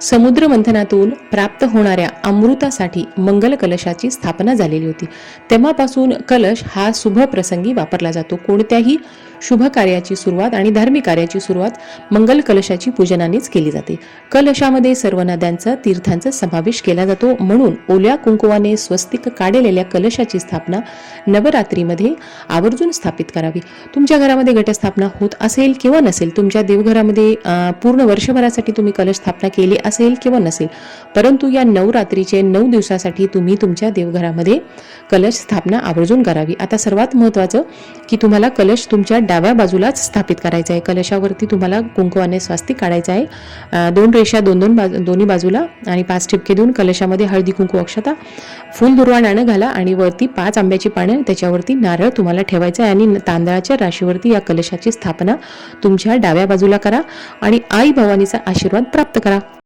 समुद्र मंथनातून प्राप्त होणाऱ्या अमृतासाठी मंगल कलशाची स्थापना झालेली होती. तेव्हापासून कलश हा शुभ प्रसंगी वापरला जातो. कोणत्याही शुभ कार्याची सुरुवात आणि धार्मिक कार्याची सुरुवात मंगल कलशाची पूजनानेच केली जाते. कलशामध्ये सर्व नद्यांचा तीर्थांचा समावेश केला जातो. म्हणून ओल्या कुंकुवाने स्वस्तिक काढलेल्या कलशाची स्थापना नवरात्रीमध्ये आवर्जून स्थापित करावी. तुमच्या घरामध्ये घटस्थापना होत असेल किंवा नसेल, तुमच्या देवघरामध्ये पूर्ण वर्षभरासाठी तुम्ही कलश स्थापना केली असेल किंवा नसेल, परंतु या नवरात्रीचे 9 दिवसासाठी तुम्ही तुमच्या देवघरामध्ये कलश स्थापना आवर्जून करावी. आता सर्वात महत्त्वाचं की तुम्हाला कलश तुमच्या डाव्या बाजूलाच स्थापित करायचा आहे. कलशावरती तुम्हाला कुंकवाने स्वास्तिक काढायचं आहे. 2 रेषा दोन्ही बाजूला आणि 5 ठिपके देऊन कलशामध्ये हळदी कुंकू अक्षता फुल दुर्वा नाणं घाला आणि वरती 5 आंब्याची पानं, त्याच्यावरती नारळ तुम्हाला ठेवायचं आहे आणि तांदळाच्या राशीवरती या कलशाची स्थापना तुमच्या डाव्या बाजूला करा आणि आई भवानीचा आशीर्वाद प्राप्त करा.